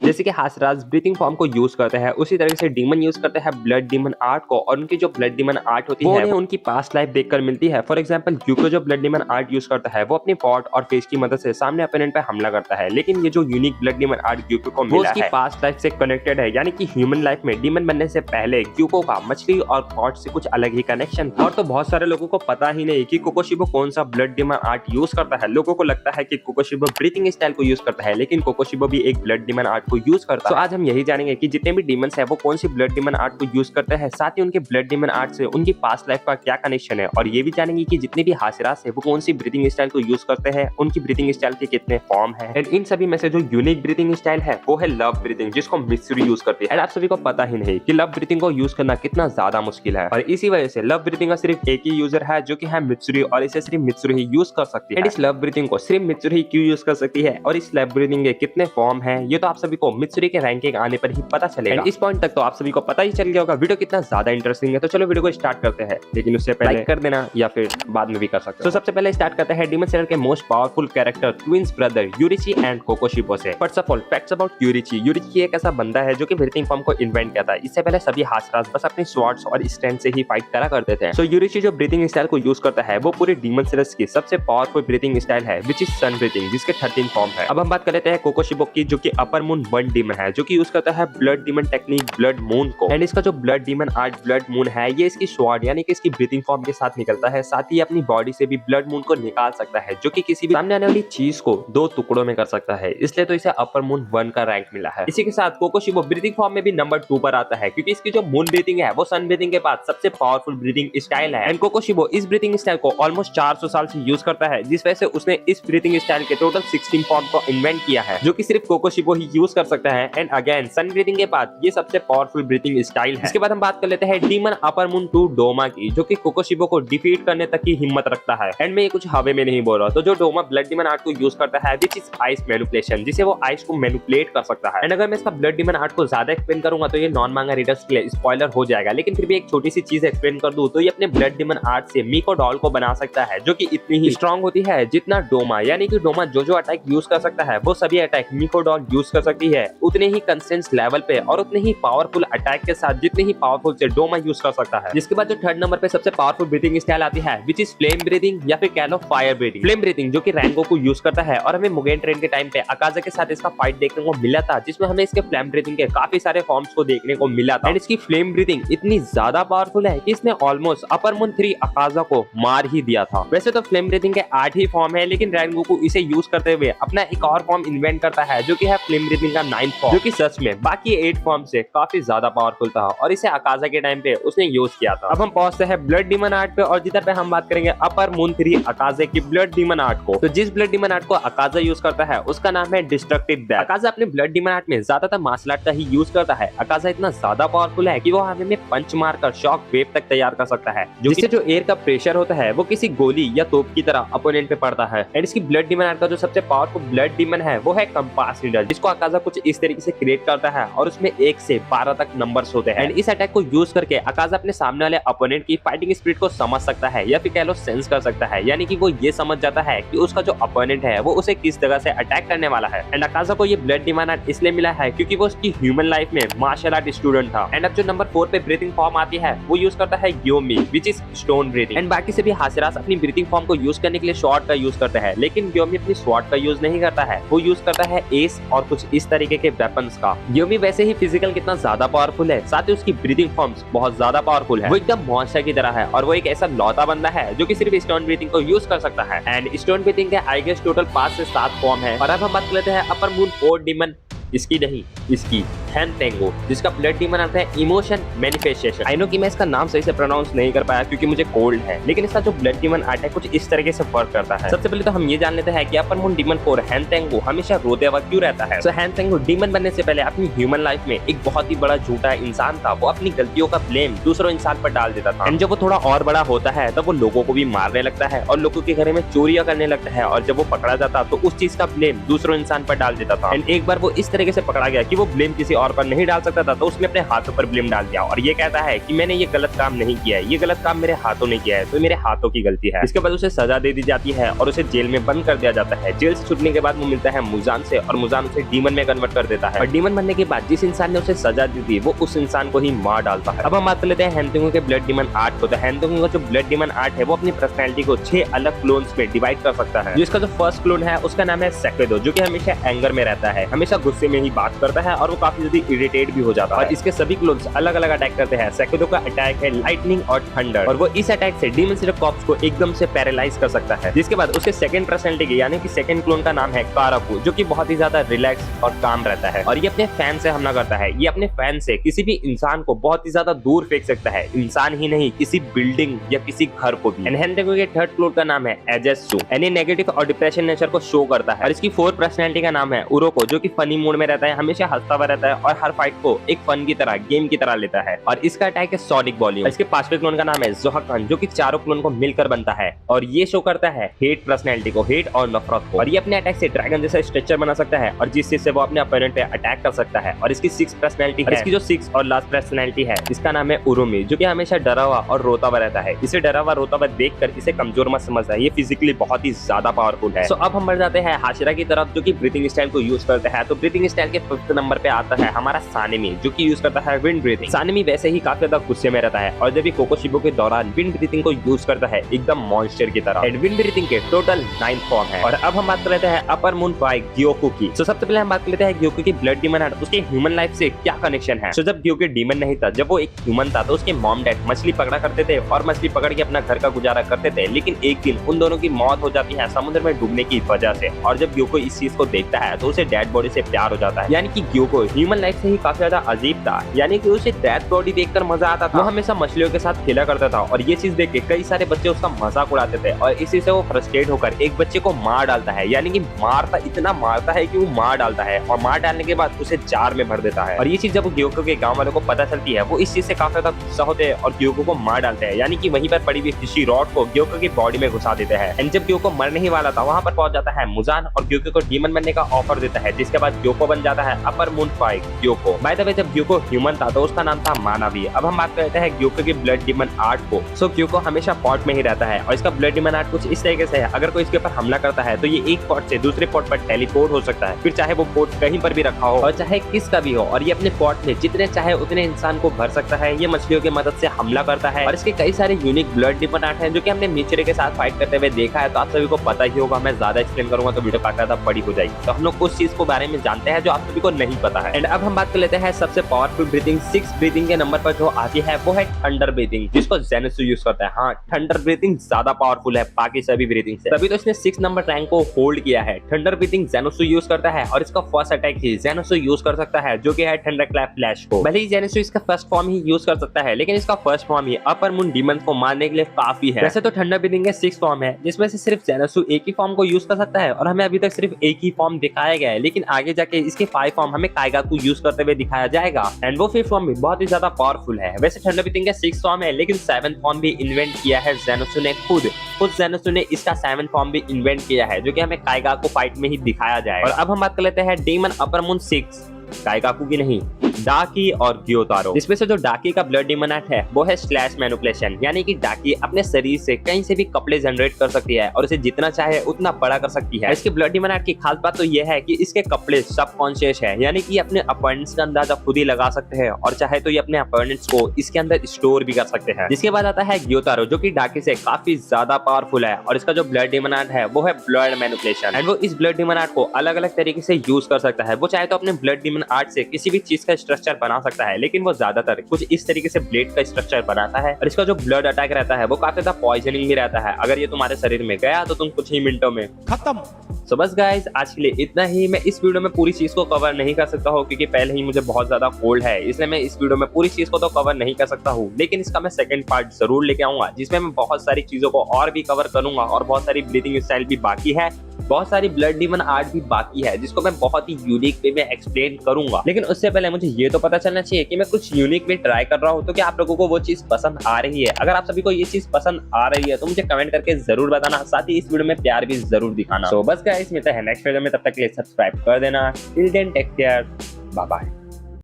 जैसे कि हासराज breathing form को यूज करते हैं, उसी तरह से डीमन यूज करते हैं ब्लड डीमन आर्ट को, और उनकी जो ब्लड डीमन आर्ट होती है वो उनकी पास्ट लाइफ देखकर मिलती है। फॉर एग्जांपल ग्यूको जो ब्लड डीमन आर्ट यूज करता है वो अपनी पॉट और फेस की मदद से सामने अपोनेंट पे हमला करता है, लेकिन ये जो यूनिक ब्लड डीमन आर्ट ग्यूको को मिला है पास्ट लाइफ से कनेक्टेड है, यानी कि ह्यूमन लाइफ में डीमन बनने से पहले ग्यूको का मछली और पॉट से कुछ अलग ही कनेक्शन था। और तो बहुत सारे लोगों को पता ही नहीं कि कोकोशिबो कौन सा ब्लड डीमन आर्ट यूज करता है। लोगों को लगता है कि कोकोशिबो ब्रीथिंग स्टाइल को यूज करता है, लेकिन कोकोशिबो भी एक ब्लड डीमन आर्ट को यूज करता है। तो आज हम यही जानेंगे कि जितने भी डीमंस है वो कौन सी ब्लड डीमन आर्ट को यूज करते हैं, साथ ही उनके ब्लड डीमन आर्ट से उनकी पास्ट लाइफ का क्या कनेक्शन है, और ये भी जानेंगे कि जितने भी हासिरास है वो कौन सी ब्रीथिंग स्टाइल को यूज करते हैं, उनकी ब्रीथिंग स्टाइल के कितने फॉर्म है। एंड इन सभी में से जो यूनिक ब्रीथिंग स्टाइल है वो है लव ब्रीथिंग, जिसको मित्सुरी यूज करती है। एंड आप सभी को पता ही नहीं कि लव ब्रीथिंग को यूज करना कितना ज्यादा मुश्किल है, और इसी वजह से लव ब्रीथिंग का सिर्फ एक ही यूजर है जो कि है मित्सुरी, और इसे सिर्फ मित्सुरी ही यूज कर सकती है। एंड इस लव ब्रीथिंग को सिर्फ मित्सुरी ही क्यों यूज कर सकती है, और इस लव ब्रीथिंग के कितने फॉर्म है, ये तो आप सभी को मित्सुरी के रैंकिंग आने पर ही पता चलेगा। इस पॉइंट तक तो आप सभी को पता ही चल गया होगा वीडियो कितना ज्यादा इंटरेस्टिंग है। तो चलो वीडियो को स्टार्ट करते हैं, लेकिन उससे पहले लाइक कर देना या फिर बाद में भी कर सकते हो। तो सबसे पहले स्टार्ट करते हैं डीमन स्लेयर के most powerful character twins brother Yoriichi and Kokushibo से। First of all facts about Yoriichi. Yoriichi एक ऐसा बंदा है जो कि ब्रीथिंग फॉर्म को इन्वेंट किया था। इससे पहले सभी हासरास बस अपने स्वॉर्ड्स और स्टैंड से ही फाइट करा करते थे। सो यूरिची जो ब्रीथिंग स्टाइल को यूज करता है वो पूरे डीमन स्लेयर्स की सबसे पावरफुल ब्रीथिंग स्टाइल है, विच इज सन ब्रीथिंग, जिसके 13 फॉर्म है। अब हम बात कर लेते हैं कोकोशिबो की, जो कि अपर मून 1 डीमन है, जो कि यूज करता है blood demon technique blood moon को। एंड इसका जो blood demon art blood moon है ये इसकी स्वॉर्ड यानी कि इसकी ब्रीथिंग फॉर्म के साथ निकलता है, साथ ही अपनी बॉडी से भी ब्लड मून को निकाल सकता है, जो कि किसी भी सामने आने वाली चीज को 2 टुकड़ों में कर सकता है, इसलिए तो इसे अपर मून 1 का रैंक मिला है। इसी के साथ कोकोशिबो ब्रीथिंग फॉर्म में भी नंबर 2 पर आता है, क्योंकि इसकी जो मून ब्रीथिंग है वो सन ब्रीथिंग के बाद सबसे पावरफुल ब्रीथिंग स्टाइल है। एंड कोकोशिबो इस ब्रीथिंग स्टाइल को ऑलमोस्ट 400 साल से यूज करता है, जिस वजह से उसने इस ब्रीथिंग स्टाइल के टोटल 16 फॉर्म को इन्वेंट किया है, जो कि सिर्फ कोकोशिबो ही यूज कर सकता है। एंड अगेन सन ब्रीथिंग के बाद ये सबसे पावरफुल ब्रीथिंग स्टाइल है। इसके बाद हम बात कर लेते हैं डीमन अपर मून 2 डोमा की, जो कि कोकोशिबो को डिफीट करने तक की हिम्मत रखता है। एंड मैं ये कुछ हवे में नहीं बोल रहा, तो जो डोमा ब्लड डीमन आर्ट को यूज करता है विच इज आइस मैनिपुलेशन, जिसे वो आइस को मैनिपुलेट कर सकता है। एंड अगर मैं इसका ब्लड डीमन आर्ट को ज्यादा एक्सप्लेन करूंगा तो ये नॉन मांगा रीडर्स के लिए स्पॉइलर हो जाएगा, लेकिन फिर भी एक छोटी सी चीज एक्सप्लेन कर दूं तो ये अपने ब्लड डीमन आर्ट से मीको डॉल को बना सकता है, जो कि इतनी ही स्ट्रांग होती है जितना डोमा, यानी कि डोमा जो अटैक यूज कर सकता है वो सभी अटैक मीको डॉल यूज कर सकती है, उतने ही कंसिस्टेंट लेवल पे और उतने ही पावरफुल अटैक के साथ जितने ही पावरफुल से डोमा यूज कर सकता है। जिसके बाद जो थर्ड नंबर पे सबसे पावरफुल ब्रीथिंग स्टाइल आती है विच इज फ्लेम ब्रीथिंग या फिर कह लो फायर ब्रीथिंग। फ्लेम ब्रीथिंग जो कि रैंगोकू यूज करता है, और हमें मुगेन ट्रेन के टाइम पे अकाजा के साथ इसका फाइट देखने को मिला था, जिसमें हमें इसके फ्लेम ब्रीथिंग के काफी सारे फॉर्म्स को देखने को मिला था। एंड इसकी फ्लेम ब्रीथिंग इतनी ज्यादा पावरफुल है कि इसने ऑलमोस्ट अपर मून 3 अकाजा को मार ही दिया था। वैसे तो फ्लेम ब्रीथिंग के 8 ही फॉर्म है, लेकिन रैंगोकू इसे यूज करते हुए अपना एक और फॉर्म इन्वेंट करता है, जो कि है फ्लेम ब्रीथिंग का 9th फॉर्म, जो कि सच में बाकी 8 फॉर्म से काफी ज्यादा पावरफुल था, और इसे अकाजा के टाइम पे उसने यूज किया था। अब हम पहुंचते हैं ब्लड डीमन आर्ट पे, और जिधर पे हम बात करेंगे अपर मून 3 अकाजा की ब्लड डीमन आर्ट को। तो जिस ब्लड डीमन आर्ट को अकाजा यूज करता है उसका नाम है डिस्ट्रक्टिव डेथ। अकाजा अपने ब्लड डीमन आर्ट में ज्यादातर मार्शल आर्ट का ही यूज करता है। अकाजा इतना ज्यादा पावरफुल है कि वो हमें में पंच मारकर शॉक वेव तक तैयार कर सकता है, जिससे जो एयर का प्रेशर होता है वो किसी गोली या तोप की तरह अपोनेंट पे पड़ता है। एंड इसकी ब्लड डीमन आर्ट का जो सबसे पावरफुल ब्लड डीमन है वो है कंपास नीडल, जिसको अकाजा कुछ इस तरीके से क्रिएट करता है, और उसमें 1 से 12 तक नंबर्स होते हैं। एंड इस अटैक को यूज करके अकाजा अपने सामने वाले अपोनेंट की फाइटिंग स्पिरिट को समझ सकता है, या फिर कह लो सेंस कर सकता है, यानी कि वो ये समझ जाता है कि उसका जो अपोनेंट है वो उसे किस जगह से अटैक करने वाला है। एंड अकाजा को ये ब्लड डीमन आर्ट इसलिए मिला है क्योंकि वो उसकी ह्यूमन लाइफ में मार्शल आर्ट स्टूडेंट था। एंड अब जो नंबर 4 पे ब्रीथिंग फॉर्म आती है वो यूज करता है Gyomei, which is stone breathing. And बाकी सभी हासिरास अपनी ब्रीथिंग फॉर्म को यूज करने के लिए शॉर्ट का यूज करते हैं, लेकिन ग्योमी अपनी स्वॉर्ड का यूज नहीं करता है, वो यूज करता है एस और कुछ इस तरीके के वेपन्स का। ग्योमी वैसे ही फिजिकल कितना ज्यादा पावरफुल है, साथ ही उसकी ब्रीथिंग फॉर्म्स बहुत ज्यादा पावरफुल है। वो एकदम मॉन्स्टर की तरह है, और वो एक ऐसा लौता बंदा है जो कि सिर्फ स्टोन ब्रीथिंग को यूज कर सकता है। एंड स्टोन ब्रीथिंग के आई गेस टोटल 5 से 7 फॉर्म है। और अब हम बात कर लेते हैं अपर मून 4 डीमन, इसकी नहीं इसकी हैनतेंगो, जिसका ब्लड डीमन आता है इमोशन मैनिफेस्टेशन। आई नो कि मैं इसका नाम सही से प्रोनाउंस नहीं कर पाया क्योंकि मुझे कोल्ड है, लेकिन इसका जो ब्लड डीमन आर्ट है कुछ इस तरीके से वर्क करता है। सबसे पहले तो हम ये जान लेते हैं कि अपर मून डीमन 4 हैनतेंगो हमेशा रोते हुए क्यों रहता है। सो हैनतेंगो डीमन बनने से पहले अपनी ह्यूमन लाइफ में एक बहुत ही बड़ा झूठा इंसान था। वो अपनी गलतियों का ब्लेम दूसरों इंसान पर डाल देता था। एंड जब वो थोड़ा और बड़ा होता है तब वो लोगों को भी मारने लगता है और लोगों के घर में चोरियां करने लगता है, और जब वो पकड़ा जाता तो उस चीज का ब्लेम दूसरों इंसान पर डाल देता था। एंड एक बार वो इस तरीके से पकड़ा गया कि वो ब्लेम किसी पावर पर नहीं डाल सकता था तो उसने अपने हाथों पर ब्लेम डाल दिया और ये कहता है कि मैंने ये गलत काम नहीं किया है, ये गलत काम मेरे हाथों ने किया है, तो मेरे हाथों की गलती है। इसके बाद उसे सजा दे दी जाती है और उसे जेल में बंद कर दिया जाता है। जेल से छूटने के बाद वो मिलता है मुजान से और मुजान उसे डीमन में कन्वर्ट कर देता है और डीमन बनने के बाद जिस इंसान ने उसे सजा दी थी वो उस इंसान को ही मार डालता है। अब हम बात कर लेते हैं हैंतिंगो के ब्लड डीमन आर्ट को। तो हैंतिंगो का जो ब्लड डीमन आर्ट है वो अपनी पर्सनैलिटी को 6 अलग क्लोन्स में डिवाइड कर सकता है। जिसका जो फर्स्ट क्लोन है उसका नाम है सेकेदो, जो कि हमेशा एंगर में रहता है, हमेशा गुस्से में ही बात करता है और वो काफी जल्दी इरिटेट भी हो जाता है। और इसके सभी क्लोन्स अलग अलग अटैक करते हैं। सेकेदो का अटैक है लाइटनिंग और थंडर और वो इस अटैक से डीमन स्लेयर कॉर्प्स को एकदम से पैरालाइज कर सकता है। जिसके बाद उसके सेकंड पर्सनैलिटी की यानी कि सेकंड क्लोन का नाम है काराकू, जो कि बहुत ही ज्यादा रिलैक्स और काम रहता है और ये अपने फैन से हमला करता है। ये अपने फैन से किसी भी इंसान को बहुत ही ज्यादा दूर फेंक सकता है, इंसान ही नहीं किसी बिल्डिंग या किसी घर को भी। हैंतिंगो के थर्ड क्लोन का नाम है एजेत्सु, एनी नेगेटिव और डिप्रेशन नेचर को शो करता है। और इसकी फोर्थ पर्सनैलिटी का नाम है उरोको, जो कि फनी मूड में रहता है, हमेशा हंसता हुआ रहता है और हर फाइट को एक फन की तरह, गेम की तरह लेता है। और इसका अटैक है सोनिक वॉल्यूम। इसके पांचवें क्लोन का नाम है जोहाकन, जो कि चारों क्लोन को मिलकर बनता है और ये शो करता है हेट पर्सनैलिटी को, हेट और नफरत को। और ये अपने अटैक से ड्रैगन जैसा स्ट्रक्चर बना सकता है और जिस चीज से वो अपने अपोनेंट पे अटैक कर सकता है। और इसकी 6 पर्सनैलिटी है। इसकी जो 6 और लास्ट पर्सनैलिटी है इसका नाम है उरुमी, जो कि हमेशा डरा हुआ और रोता हुआ रहता है। इसे डरा हुआ रोता हुआ देखकर इसे कमजोर मत समझना, ये फिजिकली बहुत ही ज्यादा पावरफुल है। सो अब हम बढ़ जाते हैं हाशिरा की तरफ, जो कि ब्रीथिंग स्टाइल को यूज करते हैं। तो ब्रीथिंग स्टाइल के 5th नंबर पे आता है हमारा सानेमी, जो कि यूज करता है विंड ब्रीथिंग। सानेमी वैसे ही काफी ज्यादा गुस्से में रहता है और जब भी कोकोशिबो के दौरान विंड ब्रीथिंग को यूज करता है एकदम मॉन्स्टर की तरह। एंड विंड ब्रीथिंग के टोटल 9 फॉर्म है। और अब हम बात कर लेते हैं अपर मून बाय ग्योकू की। तो सबसे पहले हम बात कर लेते हैं ग्योकू की ब्लड डीमन आर्ट, उसके ह्यूमन लाइफ से क्या कनेक्शन है। तो जब ग्योकू डीमन नहीं था, जब वो एक ह्यूमन था, तो उसके मॉम डैड मछली पकड़ा करते थे और मछली पकड़ के अपना घर का गुजारा करते थे। लेकिन एक दिन उन दोनों की मौत हो जाती है समुद्र में डूबने की वजह से। और जब ग्योकू इस चीज को देखता है तो उसे डेड बॉडी से प्यार हो जाता है। यानी कि ग्योकू ह्यूमन लाइफ से ही काफी ज्यादा अजीब था, यानी कि उसे डेड बॉडी देखकर मजा आता था। वो हमेशा मछलियों के साथ खेला करता था और ये चीज देख के कई सारे बच्चे उसका मजाक उड़ाते थे और इसी से वो फ्रस्ट्रेट होकर एक बच्चे को मार डालता है। यानी कि इतना मारता है कि वो मार डालता है और मार डालने के बाद उसे जार में भर देता है। और ये चीज जब ग्योकू के गांव वालों को पता चलती है वो इस चीज से काफी ज्यादा गुस्सा होते हैं और ग्योकू को मार डालते हैं। यानी कि वहीं पर पड़ी हुई फिशी रॉड को ग्योकू की बॉडी में घुसा देते हैं। एंड जब ग्योकू मरने ही वाला था वहां पर पहुंच जाता है मुजान और ग्योकू को डीमन बनने का ऑफर देता है, जिसके बाद ग्योकू बन जाता है upper moon by Gyokko. By the way जब ग्योकू ह्यूमन था तो उसका नाम था मानवी। अब हम बात करते हैं ग्योकू की ब्लड डीमन आर्ट को। सो ग्योकू हमेशा पॉट में ही रहता है और इसका ब्लड डीमन आर्ट कुछ इस तरीके से है, अगर कोई इसके ऊपर हमला करता है तो ये एक पॉट से दूसरे पॉट पर टेलीपोर्ट हो सकता है, फिर चाहे वो पॉट कहीं पर भी रखा हो और चाहे किसका भी हो। और ये अपने पॉट में जितने चाहे उतने इंसान को भर सकता है। ये मछलियों की मदद से हमला करता है और इसके कई सारे यूनिक ब्लड डीमन आर्ट हैं जो कि हमने मीचरे के साथ फाइट करते हुए देखा है, तो आप सभी को पता ही होगा। मैं ज्यादा एक्सप्लेन करूंगा तो वीडियो काफी ज्यादा बड़ी हो जाएगी, तो हम लोग उस चीज को बारे में जानते हैं जो आप सभी को नहीं पता है। एंड अब हम बात कर लेते हैं सबसे पावरफुल ब्रीथिंग। 6 ब्रीथिंग के नंबर पर जो आती है वो है थंडर ब्रीथिंग, जिसको जेनेसु यूज करता है। हाँ, थंडर ब्रीथिंग ज्यादा पावरफुल है बाकी सभी ब्रीथिंग से, तभी तो इसने 6 नंबर रैंक को होल्ड किया है। थंडर ब्रीथिंग जेनेसु यूज करता है और इसका फर्स्ट अटैक ही जेनेसु यूज कर सकता है, जो कि है थंडर क्लैप फ्लैश को। भले ही जेनेसु इसका फर्स्ट फॉर्म ही यूज कर सकता है, लेकिन इसका फर्स्ट फॉर्म ही अपर मून डीमन को मारने के लिए काफी है। वैसे तो थंडर ब्रीथिंग के 6 फॉर्म है, जिसमें से सिर्फ जेनेसु एक ही फॉर्म को यूज कर सकता है और हमें अभी तक सिर्फ एक ही फॉर्म दिखाया गया है, लेकिन आगे जाके इसके 5 फॉर्म हमें काइगाकू यूज करते हुए दिखाया जाएगा। एंड वो 5th फॉर्म भी बहुत ही ज्यादा पावरफुल है। वैसे थंडर ब्रीथिंग का 6 फॉर्म है, लेकिन 7th फॉर्म भी इन्वेंट किया है जेनेसु ने खुद जेनेसु ने इसका 7th फॉर्म भी इन्वेंट किया है, जो कि हमें काइगाकू फाइट में ही दिखाया जाए। और अब हम बात कर लेते हैं डीमन अपर मून 6 काइगाकू की नहीं, डाकी और ग्योतारो। इसमें से जो डाकी का ब्लड डीमन आर्ट है वो है स्लैश मैनिपुलेशन, यानी कि डाकी अपने शरीर से कहीं से भी कपड़े जनरेट कर सकती है और इसे जितना चाहे उतना बड़ा कर सकती है। इसके ब्लड डीमन आर्ट की खास बात तो ये है कि इसके कपड़े सबकॉन्शियस है, यानी कि अपने अपोनेंट्स का अंदाजा खुद ही लगा सकते हैं और चाहे तो ये अपने अपोनेंट्स को इसके अंदर स्टोर भी कर सकते हैं। जिसके बाद आता है ग्योतारो, जो कि डाकी से काफी ज्यादा पावरफुल है और इसका जो ब्लड डीमन आर्ट है वो है ब्लड मैनिपुलेशन। एंड वो इस ब्लड डीमन आर्ट को अलग अलग तरीके से यूज कर सकता है। वो चाहे तो अपने ब्लड डीमन आर्ट से किसी भी चीज का स्ट्रक्चर बना सकता है, लेकिन वो ज्यादातर कुछ इस तरीके से ब्लेड का स्ट्रक्चर बनाता है। और इसका जो ब्लड अटैक रहता है वो काफी ज्यादा पॉइजनिंग भी रहता है, अगर ये तुम्हारे शरीर में गया तो तुम कुछ ही मिनटों में खत्म। सो बस गाइस, आज के लिए इतना ही। मैं इस वीडियो में पूरी चीज को कवर नहीं कर सकता हूँ क्योंकि पहले ही मुझे बहुत ज्यादा कोल्ड है, इसलिए मैं इस वीडियो में पूरी चीज को तो कवर नहीं कर सकता हूँ, लेकिन इसका मैं सेकंड पार्ट जरूर लेके आऊंगा जिसमें मैं बहुत सारी चीजों को और भी कवर करूंगा और बहुत सारी ब्रीथिंग स्टाइल भी बाकी है, बहुत सारी ब्लड डीमन आर्ट भी बाकी है जिसको मैं बहुत ही यूनिक वे में एक्सप्लेन करूंगा। लेकिन उससे पहले मुझे ये तो पता चलना चाहिए कि मैं कुछ यूनिक वे ट्राई कर रहा हूँ, तो क्या आप लोगों को वो चीज पसंद आ रही है? अगर आप सभी को ये चीज पसंद आ रही है तो मुझे कमेंट करके जरूर बताना, साथ ही इस वीडियो में प्यार भी जरूर दिखाना। तो बस गाइस, मिलते हैं नेक्स्ट वीडियो में, तब तक के लिए सब्सक्राइब कर देना। Till then take care, bye bye.